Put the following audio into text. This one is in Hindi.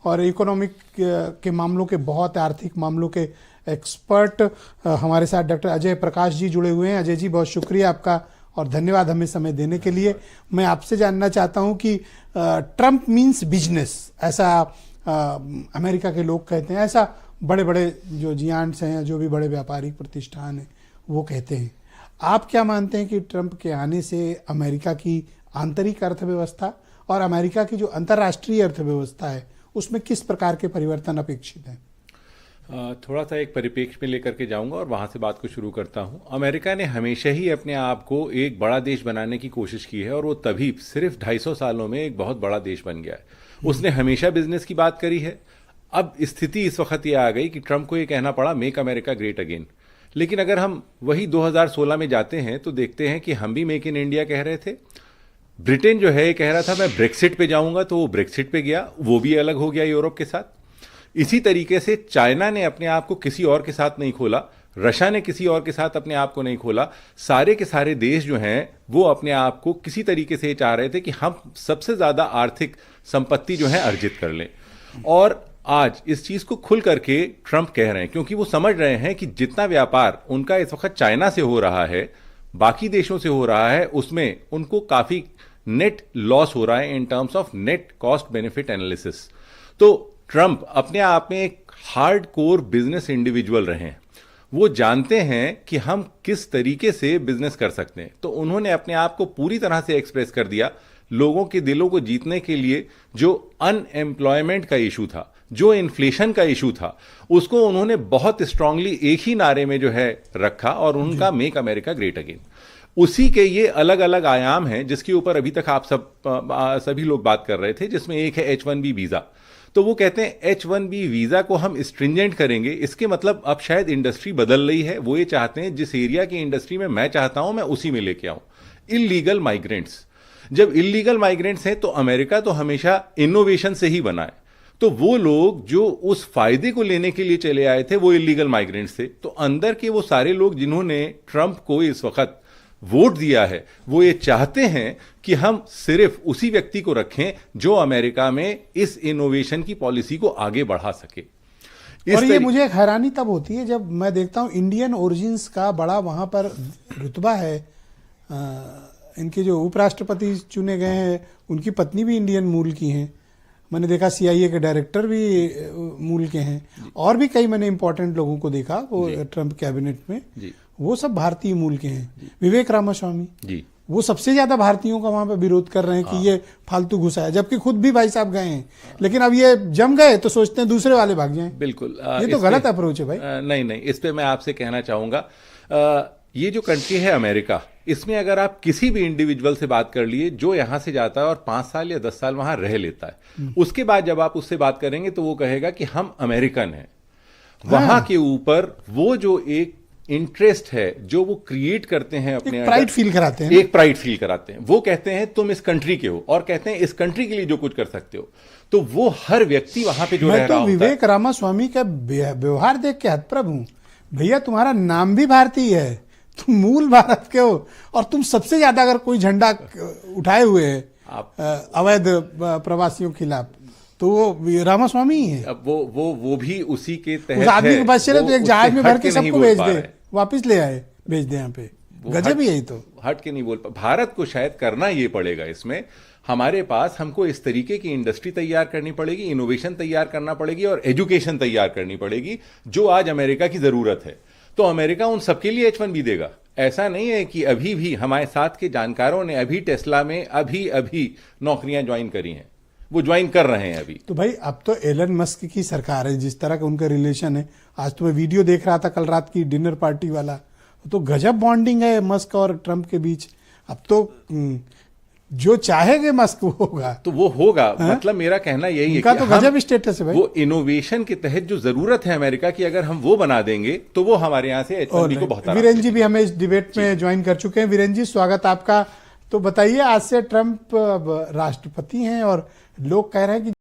और इकोनॉमिक के मामलों के, बहुत आर्थिक मामलों के एक्सपर्ट हमारे साथ डॉक्टर अजय प्रकाश जी जुड़े हुए हैं। अजय जी, बहुत शुक्रिया आपका और धन्यवाद हमें समय देने के लिए। मैं आपसे जानना चाहता हूं कि ट्रम्प मीन्स बिजनेस, ऐसा अमेरिका के लोग कहते हैं, ऐसा बड़े बड़े जो जियांट्स हैं, जो भी बड़े व्यापारिक प्रतिष्ठान हैं, वो कहते हैं। आप क्या मानते हैं कि ट्रम्प के आने से अमेरिका की आंतरिक अर्थव्यवस्था और अमेरिका की जो अंतर्राष्ट्रीय अर्थव्यवस्था है उसमें किस प्रकार के परिवर्तन अपेक्षित हैं? थोड़ा सा एक परिप्रेक्ष्य में लेकर के जाऊंगा और वहां से बात को शुरू करता हूं। अमेरिका ने हमेशा ही अपने आप को एक बड़ा देश बनाने की कोशिश की है और वो तभी सिर्फ 250 सालों में एक बहुत बड़ा देश बन गया है। उसने हमेशा बिजनेस की बात करी है। अब स्थिति इस वक्त ये आ गई कि ट्रम्प को ये कहना पड़ा, मेक अमेरिका ग्रेट अगेन। लेकिन अगर हम वही 2016 में जाते हैं तो देखते हैं कि हम भी मेक इन इंडिया कह रहे थे। ब्रिटेन जो है कह रहा था मैं ब्रेक्सिट पे जाऊंगा, तो वो ब्रेक्सिट पे गया, वो भी अलग हो गया यूरोप के साथ। इसी तरीके से चाइना ने अपने आप को किसी और के साथ नहीं खोला, रशिया ने किसी और के साथ अपने आप को नहीं खोला। सारे के सारे देश जो हैं वो अपने आप को किसी तरीके से चाह रहे थे कि हम सबसे ज्यादा आर्थिक संपत्ति जो है अर्जित कर लें। और आज इस चीज को खुल करके ट्रंप कह रहे हैं, क्योंकि वो समझ रहे हैं कि जितना व्यापार उनका इस वक्त चाइना से हो रहा है, बाकी देशों से हो रहा है, उसमें उनको काफी नेट लॉस हो रहा है in terms of net cost benefit analysis. तो ट्रंप अपने आप में एक हार्ड कोर बिजनेस इंडिविजुअल रहे हैं। वो जानते हैं कि हम किस तरीके से बिजनेस कर सकते हैं। तो उन्होंने अपने आप को पूरी तरह से एक्सप्रेस कर दिया। लोगों के दिलों को जीतने के लिए जो अनएम्प्लॉयमेंट का इशू था, जो इन्फ्लेशन का इशू था, उसको उन्होंने बहुत स्ट्रांगली एक ही नारे में जो है रखा और उनका मेक अमेरिका ग्रेट अगेन। उसी के ये अलग अलग आयाम हैं जिसके ऊपर अभी तक आप सभी लोग बात कर रहे थे, जिसमें एक है H1B वीजा। तो वो कहते हैं H1B वीजा को हम स्ट्रिंजेंट करेंगे। इसके मतलब अब शायद इंडस्ट्री बदल रही है। वो ये चाहते हैं जिस एरिया की इंडस्ट्री में मैं चाहता हूं मैं उसी में लेके आऊं। इल्लीगल माइग्रेंट्स, जब इल्लीगल माइग्रेंट्स हैं तो अमेरिका तो हमेशा इनोवेशन से ही बना है। तो वो लोग जो उस फायदे को लेने के लिए चले आए थे वो इल्लीगल माइग्रेंट्स थे। तो अंदर के वो सारे लोग जिन्होंने ट्रंप को इस वक्त वोट दिया है, वो ये चाहते हैं कि हम सिर्फ उसी व्यक्ति को रखें जो अमेरिका में इस इनोवेशन की पॉलिसी को आगे बढ़ा सके। और ये मुझे हैरानी तब होती है जब मैं देखता हूं इंडियन ओरिजिन्स का बड़ा वहां पर रुतबा है। इनके जो उपराष्ट्रपति चुने गए हैं उनकी पत्नी भी इंडियन मूल की हैं। मैंने देखा CIA के डायरेक्टर भी मूल के हैं, और भी कई मैंने इंपॉर्टेंट लोगों को देखा वो ट्रंप कैबिनेट में, वो सब भारतीय मूल के हैं। विवेक रामास्वामी जी, वो सबसे ज्यादा भारतीयों का वहां पे विरोध कर रहे हैं कि ये फालतू घुसा है, जबकि खुद भी भाई साहब गए हैं। लेकिन अब ये जम गए तो सोचते हैं दूसरे वाले भाग जाएं। बिल्कुल, ये तो गलत अप्रोच है भाई। नहीं, इस पे मैं आपसे कहना चाहूंगा, ये जो कंट्री है अमेरिका, इसमें अगर आप किसी भी इंडिविजुअल से बात कर लिए जो यहां से जाता है और 5 साल या 10 साल वहां रह लेता है, उसके बाद जब आप उससे बात करेंगे तो वो कहेगा कि हम अमेरिकन हैं। वहां के ऊपर वो जो एक इंटरेस्ट है जो वो क्रिएट करते हैं, अपने प्राइड फील कराते हैं, एक प्राइड फील कराते हैं। वो कहते हैं तुम इस कंट्री के हो, और कहते हैं इस कंट्री के लिए जो कुछ कर सकते हो। तो वो हर व्यक्ति वहां पे जो रह रहा होता है। विवेक रामास्वामी का व्यवहार देख के हतप्रभ हूं। भैया तुम्हारा नाम भी भारतीय है, तुम मूल भारत के हो, और तुम सबसे ज्यादा अगर कोई झंडा उठाए हुए है अवैध प्रवासियों के खिलाफ तो वो रामास्वामी ही है। अब वो भी उसी के तहत आदमी के पास चले तो एक जहाज में भर के सबको भेज दे, वापिस ले आए, भेज दे यहाँ पे। गजब ही है तो हट के नहीं बोल पा। भारत को शायद करना ये पड़ेगा इसमें। हमारे पास हमको इस तरीके की इंडस्ट्री तैयार करनी पड़ेगी, इनोवेशन तैयार करना पड़ेगी और एजुकेशन तैयार करनी पड़ेगी, जो आज अमेरिका की जरूरत है। तो अमेरिका उन सबके लिए H1B देगा। ऐसा नहीं है कि अभी भी हमारे साथ के जानकारों ने अभी टेस्ला में अभी नौकरियां ज्वाइन करी हैं, वो ज्वाइन कर रहे हैं अभी। तो भाई अब तो एलन मस्क की सरकार है, जिस तरह का उनका रिलेशन है। आज तो मैं वीडियो देख रहा था कल रात की डिनर पार्टी वाला, तो गजब बॉन्डिंग है मस्क और ट्रंप के बीच। अब तो जो चाहेगे मस्क वो होगा, तो वो होगा। मतलब मेरा कहना यही है कि तो गजब स्टेटस है भाई। वो इनोवेशन के तहत जो जरूरत है अमेरिका की, अगर हम वो बना देंगे तो वो हमारे यहाँ से H1B को बहुत। वीरेंद्र जी भी हमें इस डिबेट में ज्वाइन कर चुके हैं। वीरेंद्र जी, स्वागत आपका। तो बताइए, आज से ट्रंप राष्ट्रपति हैं और लोग कह रहे हैं कि